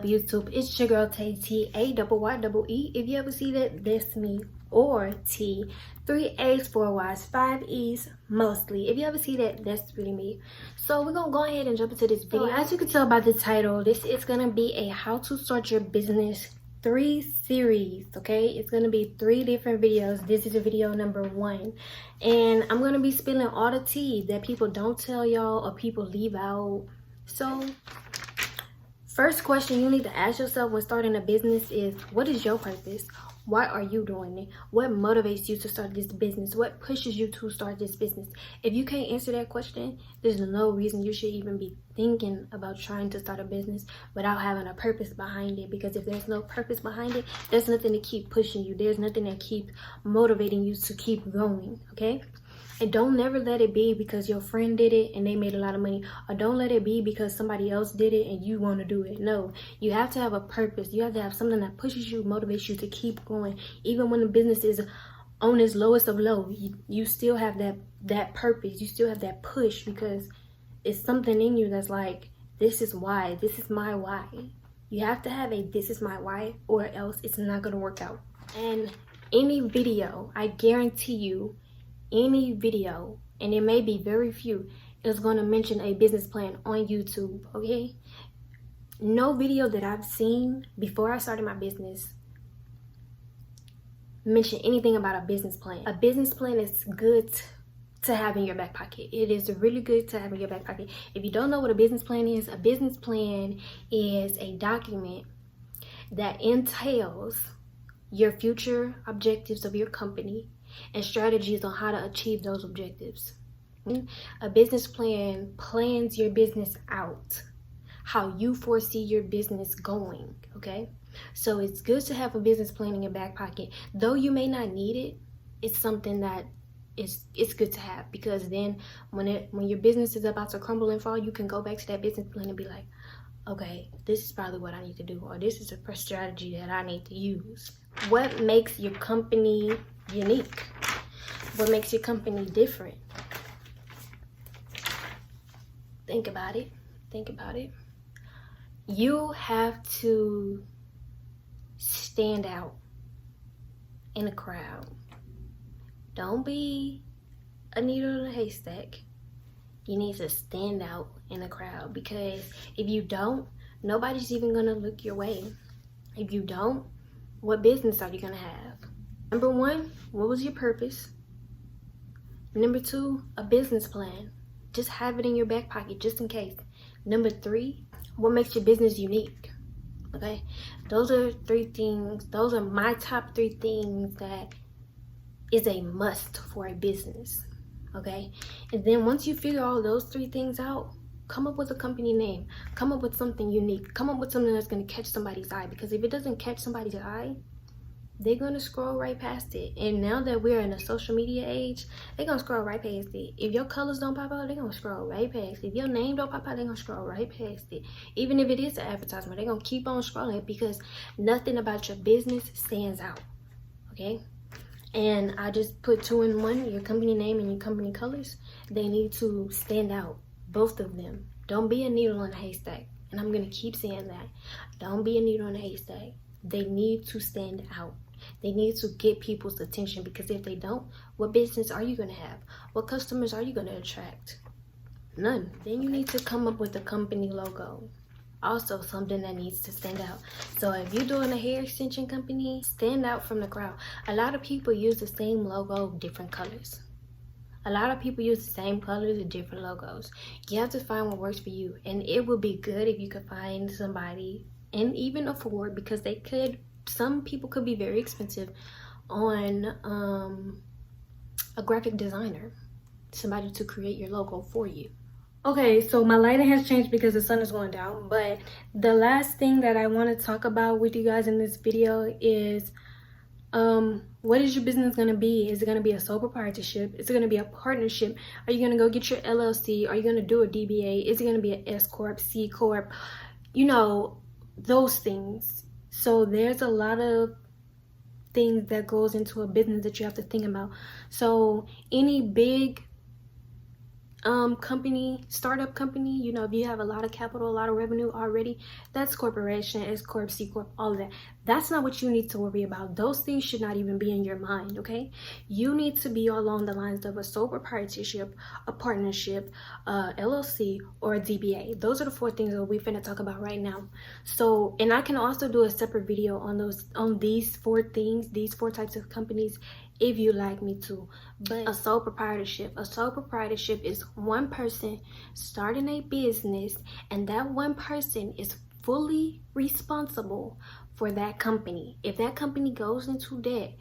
up, YouTube? It's your girl Tay, T-A-Y-Y-E. If you ever see that, that's me. Or T, 3 A's, 4 Y's, 5 E's, mostly. If you ever see that, that's really me. So we're gonna go ahead and jump into this video. So as you can tell by the title, this is gonna be a how to start your business 3 series. Okay, it's gonna be 3 different videos. This is video number 1, and I'm gonna be spilling all the tea that people don't tell y'all or people leave out. So first question you need to ask yourself when starting a business is, what is your purpose? Why are you doing it? What motivates you to start this business? What pushes you to start this business? If you can't answer that question, there's no reason you should even be thinking about trying to start a business without having a purpose behind it. Because if there's no purpose behind it, there's nothing to keep pushing you. There's nothing that keeps motivating you to keep going, okay? And don't never let it be because your friend did it and they made a lot of money. Or don't let it be because somebody else did it and you want to do it. No, you have to have a purpose. You have to have something that pushes you, motivates you to keep going. Even when the business is on its lowest of low, you still have that purpose. You still have that push because it's something in you that's like, this is why. This is my why. You have to have a this is my why, or else it's not going to work out. And any video, I guarantee you, any video, and it may be very few, is going to mention a business plan on YouTube, okay? No video that I've seen before I started my business mention anything about a business plan. A business plan is good to have in your back pocket. It is really good to have in your back pocket. If you don't know what a business plan is a document that entails your future objectives of your company and strategies on how to achieve those objectives. A business plan plans your business out, how you foresee your business going, okay? So it's good to have a business plan in your back pocket. Though you may not need it, it's something that it's good to have, because then when your business is about to crumble and fall, you can go back to that business plan and be like, okay, this is probably what I need to do, or this is a strategy that I need to use. What makes your company unique? What makes your company different? Think about it. Think about it. You have to stand out in a crowd. Don't be a needle in a haystack. You need to stand out in a crowd, because if you don't, nobody's even gonna look your way. If you don't, what business are you gonna have? Number 1, what was your purpose? Number 2, a business plan. Just have it in your back pocket just in case. Number 3, what makes your business unique? Okay, those are 3 things. Those are my top 3 things that is a must for a business. Okay, and then once you figure all those 3 things out, come up with a company name. Come up with something unique. Come up with something that's going to catch somebody's eye, because if it doesn't catch somebody's eye, they're going to scroll right past it. And now that we're in a social media age, they're going to scroll right past it. If your colors don't pop out, they're going to scroll right past it. If your name don't pop out, they're going to scroll right past it. Even if it is an advertisement, they're going to keep on scrolling, because nothing about your business stands out. Okay? And I just put 2 in 1, your company name and your company colors. They need to stand out, both of them. Don't be a needle in a haystack. And I'm going to keep saying that. Don't be a needle in a haystack. They need to stand out. They need to get people's attention, because if they don't, what business are you going to have? What customers are you going to attract? None. Then you need to come up with a company logo. Also something that needs to stand out. So if you're doing a hair extension company, stand out from the crowd. A lot of people use the same logo, different colors. A lot of people use the same colors and different logos. You have to find what works for you. And it would be good if you could find somebody, and even afford, because some people could be very expensive, on a graphic designer, somebody to create your logo for you. Okay, so my lighting has changed because the sun is going down, but the last thing that I want to talk about with you guys in this video is what is your business going to be? Is it going to be a sole proprietorship? Is it going to be a partnership? Are you going to go get your LLC? Are you going to do a DBA? Is it going to be an S Corp, C Corp? You know, those things. So there's a lot of things that goes into a business that you have to think about. So any big company, startup company, you know, if you have a lot of capital, a lot of revenue already, that's corporation, S corp, C corp, all of that. That's not what you need to worry about. Those things should not even be in your mind. Okay, you need to be along the lines of a sole proprietorship, a partnership, LLC, or a DBA. Those are the 4 things that we're finna talk about right now. So, and I can also do a separate video on these 4 things, these 4 types of companies, if you like me to. But a sole proprietorship is one person starting a business, and that one person is fully responsible for that company. If that company goes into debt,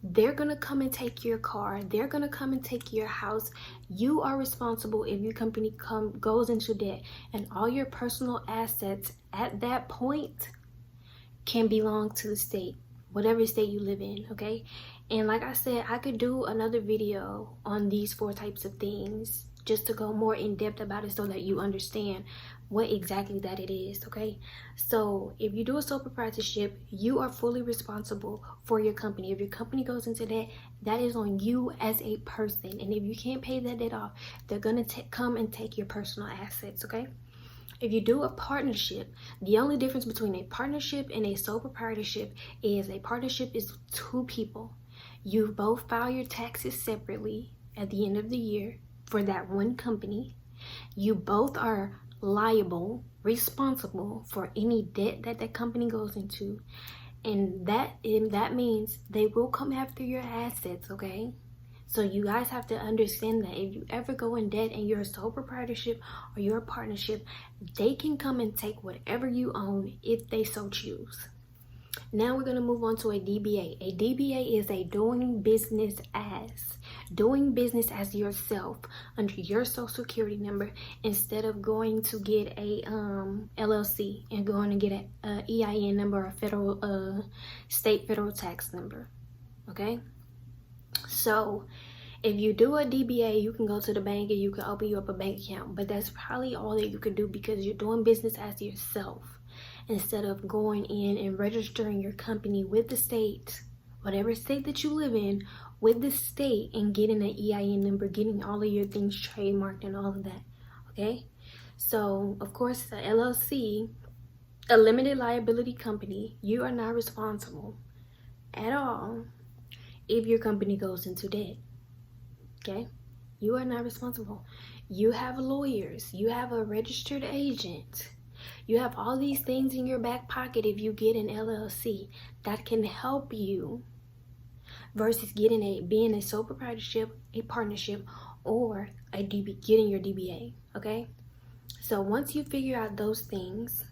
they're gonna come and take your car, they're gonna come and take your house. You are responsible if your company goes into debt, and all your personal assets at that point can belong to the state, whatever state you live in. Okay, and like I said, I could do another video on these 4 types of things just to go more in depth about it so that you understand what exactly that it is. Okay, so if you do a sole proprietorship, you are fully responsible for your company. If your company goes into debt, that is on you as a person, and if you can't pay that debt off, they're gonna come and take your personal assets. Okay, if you do a partnership, the only difference between a partnership and a sole proprietorship is a partnership is 2 people. You both file your taxes separately at the end of the year for that one company. You both are liable, responsible for any debt that that company goes into, and that means they will come after your assets. Okay, so you guys have to understand that if you ever go in debt and you're a sole proprietorship or you're a partnership, they can come and take whatever you own if they so choose. Now we're going to move on to a DBA. A DBA is a doing business as yourself under your social security number, instead of going to get a LLC and going to get a EIN number, or federal state federal tax number. Okay, so if you do a DBA, you can go to the bank and you can open you up a bank account, but that's probably all that you can do because you're doing business as yourself, instead of going in and registering your company with the state, whatever state that you live in, with the state, and getting an EIN number, getting all of your things trademarked and all of that. Okay, so of course the LLC, a limited liability company, you are not responsible at all if your company goes into debt. Okay, you are not responsible. You have lawyers, you have a registered agent, you have all these things in your back pocket if you get an LLC that can help you, versus being a sole proprietorship, a partnership, or getting your DBA. Okay, so once you figure out those things,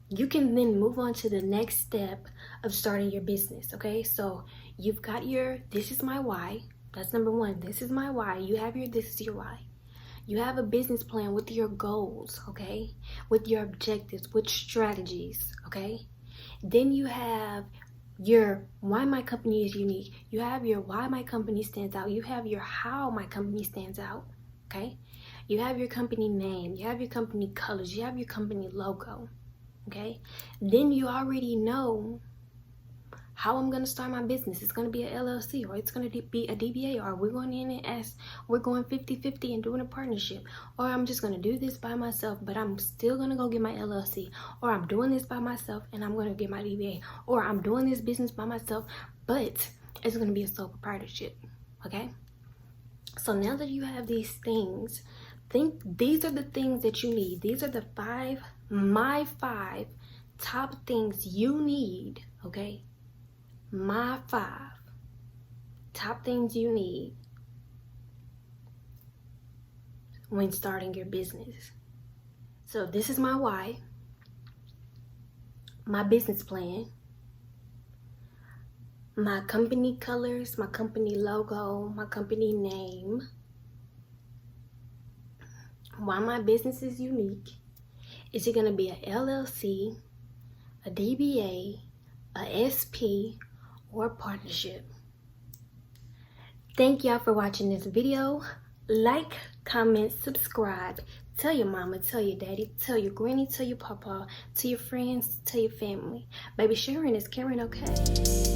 you can then move on to the next step of starting your business. Okay, so you've got this is my why. That's number 1. This is my why. You have this is your why. You have a business plan with your goals, okay, with your objectives, with strategies. Okay, then you have your why my company is unique. You have your why my company stands out. You have your how my company stands out. Okay, you have your company name, you have your company colors, you have your company logo. Okay, then you already know how I'm going to start my business. It's going to be an LLC, or it's going to be a DBA, or we're going in and we're going 50-50 and doing a partnership, or I'm just going to do this by myself, but I'm still going to go get my LLC, or I'm doing this by myself and I'm going to get my DBA, or I'm doing this business by myself, but it's going to be a sole proprietorship. Okay, so now that you have these things, these are the things that you need. These are my 5 top things you need. Okay, my 5 top things you need when starting your business. So this is my why, my business plan, my company colors, my company logo, my company name, why my business is unique. Is it going to be a LLC, a DBA, a SP, or partnership? Thank y'all for watching this video. Like, comment, subscribe. Tell your mama, tell your daddy, tell your granny, tell your papa, tell your friends, tell your family. Baby, sharing is caring, okay?